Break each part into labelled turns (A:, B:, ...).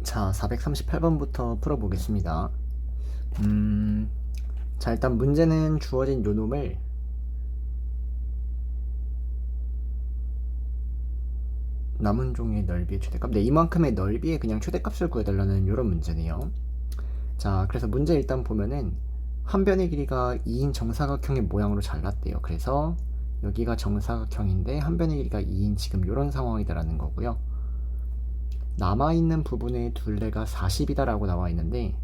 A: 자, 438번부터 풀어보겠습니다. 자, 일단 문제는 주어진 요놈을 남은 종의 넓이의 최대값, 네, 이만큼의 넓이의 그냥 최대값을 구해달라는 이런 문제네요. 자, 그래서 문제 일단 보면은 한 변의 길이가 2인 정사각형의 모양으로 잘랐대요. 그래서 여기가 정사각형인데 한 변의 길이가 2인 지금 이런 상황이다라는 거고요. 남아있는 부분의 둘레가 40이다 라고 나와 있는데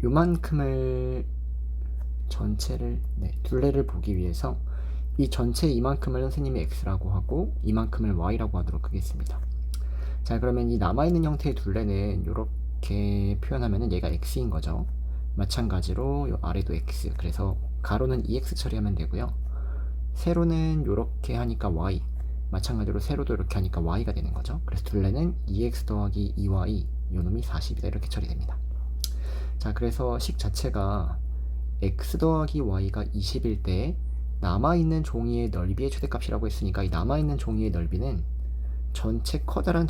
A: 요만큼을 전체를 둘레를 보기 위해서 이 전체 이만큼을 선생님이 x라고 하고 이만큼을 y라고 하도록 하겠습니다. 자, 그러면 이 남아있는 형태의 둘레는 이렇게 표현하면은 얘가 x인 거죠. 마찬가지로 요 아래도 x, 그래서 가로는 2x 처리하면 되고요. 세로는 이렇게 하니까 y, 마찬가지로 세로도 이렇게 하니까 y가 되는 거죠. 그래서 둘레는 2x 더하기 2y, 요놈이 40이다 이렇게 처리됩니다. 자, 그래서 식 자체가 x 더하기 y가 20일 때 남아있는 종이의 넓이의 최대값이라고 했으니까 이 남아있는 종이의 넓이는 전체 커다란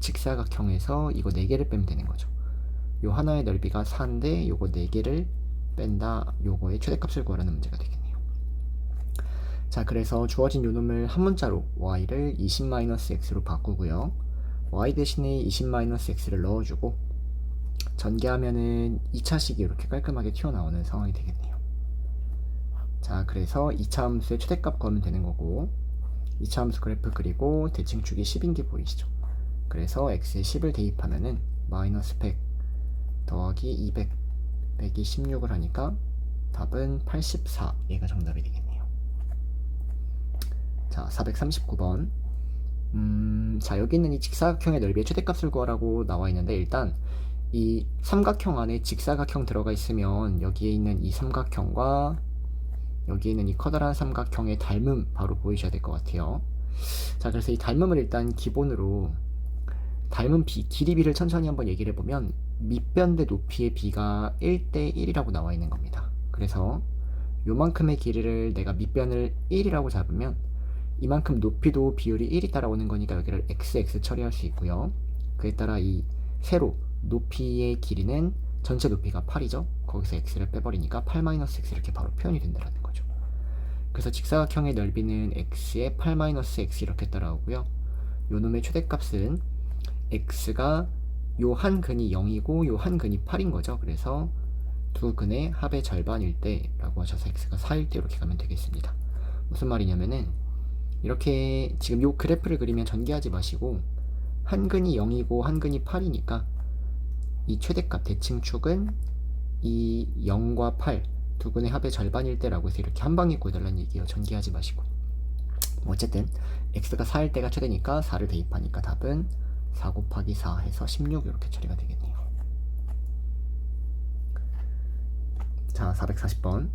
A: 직사각형에서 이거 4개를 빼면 되는 거죠. 요 하나의 넓이가 4인데 요거 4개를 뺀다, 요거의 최대값을 구하라는 문제가 되겠네요. 자, 그래서 주어진 요놈을 한 문자로 y를 20-x로 바꾸고요. y 대신에 20-x를 넣어주고 전개하면은 2차식이 이렇게 깔끔하게 튀어나오는 상황이 되겠네요. 자, 그래서 2차 함수의 최대값 구하면 되는 거고, 2차 함수 그래프 그리고 대칭축이 10인 게 보이시죠? 그래서 x에 10을 대입하면은 마이너스 100 더하기 200 빼기 16을 하니까 답은 84, 얘가 정답이 되겠네요. 자, 439번. 자, 여기 있는 이 직사각형의 넓이의 최대값을 구하라고 나와 있는데, 일단 이 삼각형 안에 직사각형 들어가 있으면 여기에 있는 이 삼각형과 여기에 있는 이 커다란 삼각형의 닮음 바로 보이셔야 될 것 같아요. 자, 그래서 이 닮음을 일단 기본으로 닮음 비, 길이 비를 천천히 한번 얘기를 해보면 밑변 대 높이의 비가 1대 1이라고 나와 있는 겁니다. 그래서 요만큼의 길이를 내가 밑변을 1이라고 잡으면 이만큼 높이도 비율이 1이 따라오는 거니까 여기를 xx 처리할 수 있고요. 그에 따라 이 세로 높이의 길이는 전체 높이가 8이죠. 거기서 x를 빼버리니까 8-x 이렇게 바로 표현이 된다는 거죠. 그래서 직사각형의 넓이는 x에 8-x 이렇게 따라오고요. 요놈의 최대값은 x가 요 한 근이 0이고 요 한 근이 8인 거죠. 그래서 두 근의 합의 절반일 때 라고 하셔서 x가 4일 때 이렇게 가면 되겠습니다. 무슨 말이냐면은 이렇게 지금 요 그래프를 그리면 전개하지 마시고 한 근이 0이고 한 근이 8이니까 이 최대값 대칭축은 이 0과 8 두 근의 합의 절반일 때라고 해서 이렇게 한 방에 구해달라는 얘기예요. 전개하지 마시고. 어쨌든 x가 4일 때가 최대니까 4를 대입하니까 답은 4 곱하기 4 해서 16 이렇게 처리가 되겠네요. 자, 440번.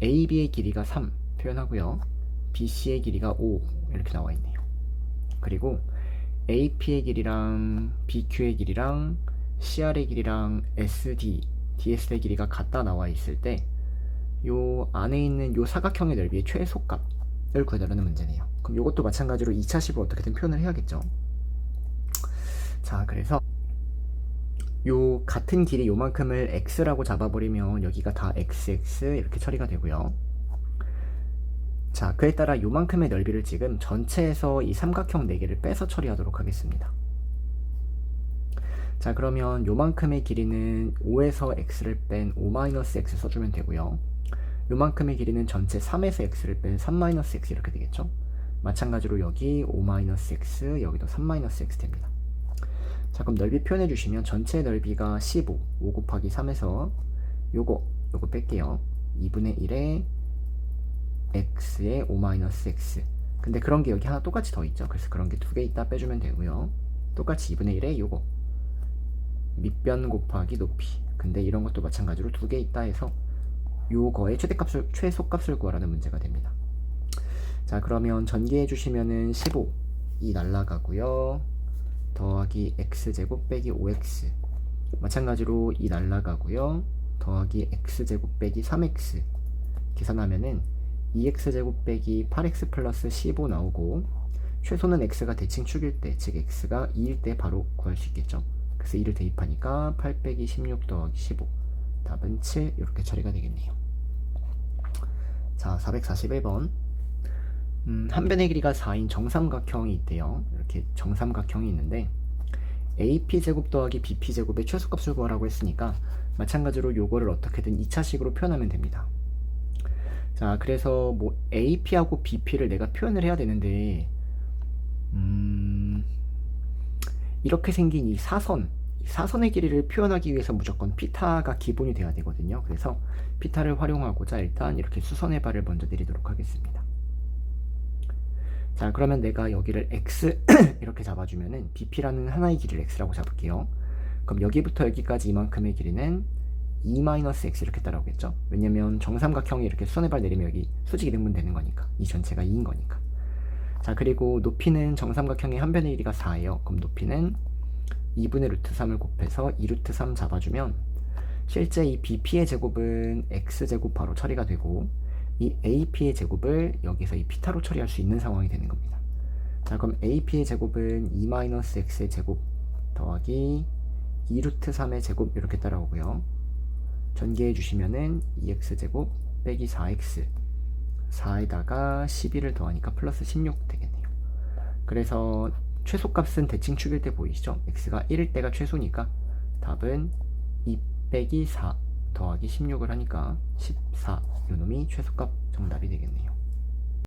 A: AB의 길이가 3 표현하고요. BC의 길이가 5 이렇게 나와 있네요. 그리고 AP의 길이랑 BQ의 길이랑 CR의 길이랑 SD, DS의 길이가 같다 나와 있을 때 요 안에 있는 요 사각형의 넓이의 최소값을 구해달라는 문제네요. 그럼 요것도 마찬가지로 2차식으로 어떻게든 표현을 해야겠죠. 자, 그래서 요 같은 길이 요만큼을 x라고 잡아버리면 여기가 다 xx 이렇게 처리가 되고요. 자, 그에 따라 요만큼의 넓이를 지금 전체에서 이 삼각형 4개를 빼서 처리하도록 하겠습니다. 자, 그러면 요만큼의 길이는 5에서 x를 뺀 5-x 써주면 되고요. 요만큼의 길이는 전체 3에서 x를 뺀 3-x 이렇게 되겠죠. 마찬가지로 여기 5-x, 여기도 3-x 됩니다. 자, 그럼 넓이 표현해 주시면 전체 넓이가 15, 5 곱하기 3에서 요거 뺄게요. 2분의 1에 x에 5-x. 근데 그런 게 여기 하나 똑같이 더 있죠. 그래서 그런 게 2개 있다 빼주면 되고요. 똑같이 2분의 1에 요거 밑변 곱하기 높이. 근데 이런 것도 마찬가지로 2개 있다 해서 요거의 최소값을 구하라는 문제가 됩니다. 자, 그러면 전개해 주시면은 15이 날라가고요. 더하기 x제곱 빼기 5x. 마찬가지로 이 날라가고요. 더하기 x제곱 빼기 3x. 계산하면은 2x제곱 빼기 8x 플러스 15 나오고 최소는 x가 대칭축일 때, 즉 x가 2일 때 바로 구할 수 있겠죠. 그래서 2를 대입하니까 8 빼기 16 더하기 15, 답은 7 이렇게 처리가 되겠네요. 자, 441번. 한 변의 길이가 4인 정삼각형이 있대요. 이렇게 정삼각형이 있는데 AP제곱 더하기 BP제곱의 최소값을 구하라고 했으니까 마찬가지로 요거를 어떻게든 2차식으로 표현하면 됩니다. 자, 그래서 뭐 AP하고 BP를 내가 표현을 해야 되는데 이렇게 생긴 이 사선의 길이를 표현하기 위해서 무조건 피타가 기본이 돼야 되거든요. 그래서 피타를 활용하고자 일단 이렇게 수선의 발을 먼저 내리도록 하겠습니다. 자, 그러면 내가 여기를 x 이렇게 잡아주면은 BP라는 하나의 길이를 x라고 잡을게요. 그럼 여기부터 여기까지 이만큼의 길이는 2-x 이렇게 따라오겠죠. 왜냐면 정삼각형이 이렇게 수선의 발 내리면 여기 수직 이등분 되는 거니까, 이 전체가 2인 거니까. 자, 그리고 높이는 정삼각형의 한 변의 길이가 4예요. 그럼 높이는 2분의 루트 3을 곱해서 2루트 3 잡아주면 실제 이 BP의 제곱은 x제곱 바로 처리가 되고 이 AP의 제곱을 여기서 이 피타로 처리할 수 있는 상황이 되는 겁니다. 자, 그럼 AP의 제곱은 2-x의 제곱 더하기 2루트 3의 제곱 이렇게 따라오고요. 전개해 주시면은 2x제곱 빼기 4x, 4에다가 11을 더하니까 플러스 16 되겠네요. 그래서 최소값은 대칭축일 때 보이시죠? x가 1일 때가 최소니까 답은 2 빼기 4 더하기 16을 하니까 14, 요놈이 최소값 정답이 되겠네요.